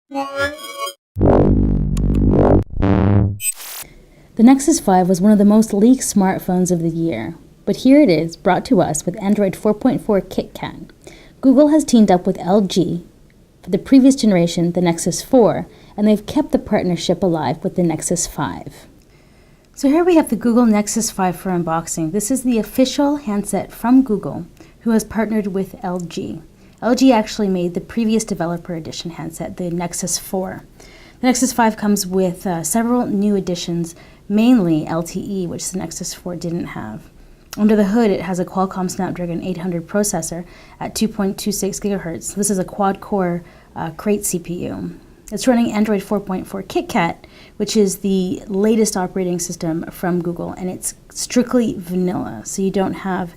The Nexus 5 was one of the most leaked smartphones of the year, but here it is, brought to us with Android 4.4 KitKat. Google has teamed up with LG for the previous generation, the Nexus 4, and they've kept the partnership alive with the Nexus 5. So here we have the Google Nexus 5 for unboxing. This is the official handset from Google, who has partnered with LG. LG actually made the previous developer edition handset, the Nexus 4. The Nexus 5 comes with several new additions, mainly LTE, which the Nexus 4 didn't have. Under the hood, it has a Qualcomm Snapdragon 800 processor at 2.26 gigahertz. This is a quad-core Crate CPU. It's running Android 4.4 KitKat, which is the latest operating system from Google, and it's strictly vanilla, so you don't have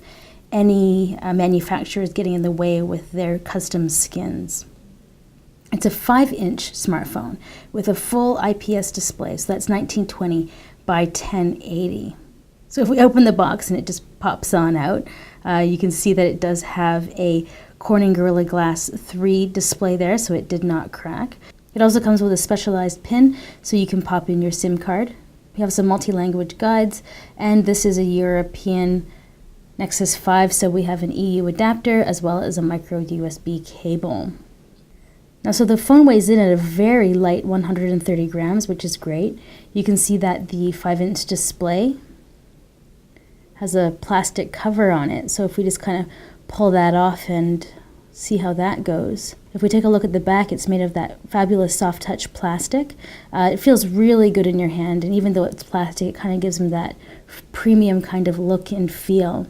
any manufacturers getting in the way with their custom skins. It's a 5-inch smartphone with a full IPS display, so that's 1920 by 1080. So if we open the box and it just pops on out, you can see that it does have a Corning Gorilla Glass 3 display there, so it did not crack. It also comes with a specialized pin, so you can pop in your SIM card. We have some multi-language guides, and this is a European Nexus 5, so we have an EU adapter as well as a micro USB cable. Now, so the phone weighs in at a very light 130 grams, which is great. You can see that the 5-inch display has a plastic cover on it, so if we just kind of pull that off and see how that goes. If we take a look at the back, it's made of that fabulous soft touch plastic. It feels really good in your hand, and even though it's plastic, it kind of gives them that premium kind of look and feel.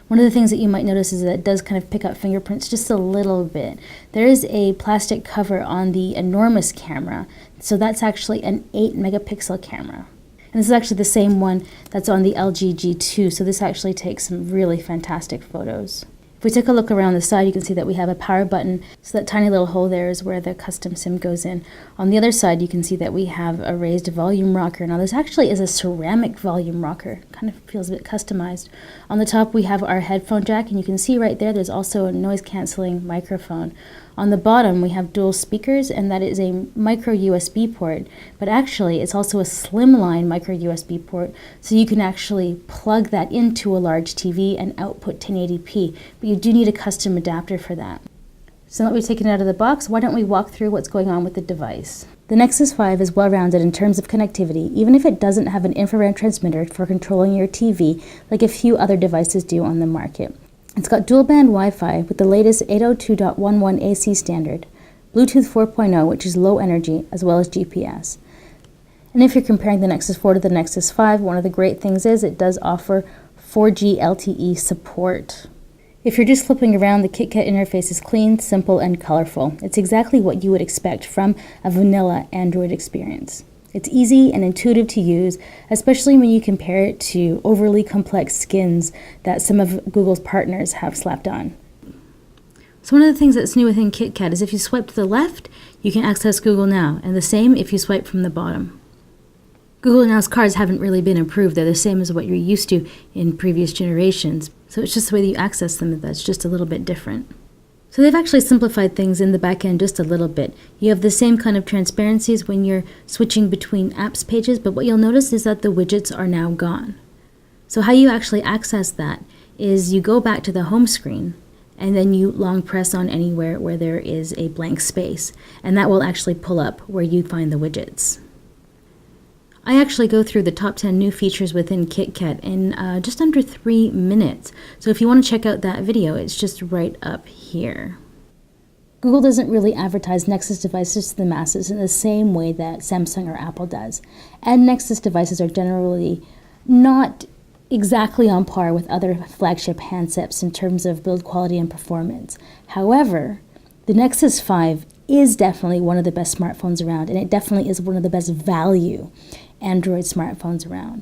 One of the things that you might notice is that it does kind of pick up fingerprints just a little bit. There is a plastic cover on the enormous camera, so that's actually an 8 megapixel camera. And this is actually the same one that's on the LG G2, so this actually takes some really fantastic photos. If we take a look around the side, you can see that we have a power button, so that tiny little hole there is where the custom SIM goes in. On the other side, you can see that we have a raised volume rocker. Now this actually is a ceramic volume rocker, kind of feels a bit customized. On the top we have our headphone jack, and you can see right there there's also a noise cancelling microphone. On the bottom we have dual speakers, and that is a micro USB port, but actually it's also a slimline micro USB port, so you can actually plug that into a large TV and output 1080p, but you do need a custom adapter for that. So now that we've taken it out of the box, why don't we walk through what's going on with the device. The Nexus 5 is well-rounded in terms of connectivity, even if it doesn't have an infrared transmitter for controlling your TV like a few other devices do on the market. It's got dual-band Wi-Fi with the latest 802.11 AC standard, Bluetooth 4.0, which is low energy, as well as GPS. And if you're comparing the Nexus 4 to the Nexus 5, one of the great things is it does offer 4G LTE support. If you're just flipping around, the KitKat interface is clean, simple, and colorful. It's exactly what you would expect from a vanilla Android experience. It's easy and intuitive to use, especially when you compare it to overly complex skins that some of Google's partners have slapped on. So one of the things that's new within KitKat is if you swipe to the left, you can access Google Now, and the same if you swipe from the bottom. Google Now's cards haven't really been improved. They're the same as what you're used to in previous generations, so it's just the way that you access them that's just a little bit different. So they've actually simplified things in the back end just a little bit. You have the same kind of transparencies when you're switching between apps pages, but what you'll notice is that the widgets are now gone. So how you actually access that is you go back to the home screen, and then you long press on anywhere where there is a blank space, and that will actually pull up where you find the widgets. I actually go through the top 10 new features within KitKat in just under 3 minutes. So if you want to check out that video, it's just right up here. Google doesn't really advertise Nexus devices to the masses in the same way that Samsung or Apple does. And Nexus devices are generally not exactly on par with other flagship handsets in terms of build quality and performance. However, the Nexus 5 is definitely one of the best smartphones around, and it definitely is one of the best value Android smartphones around.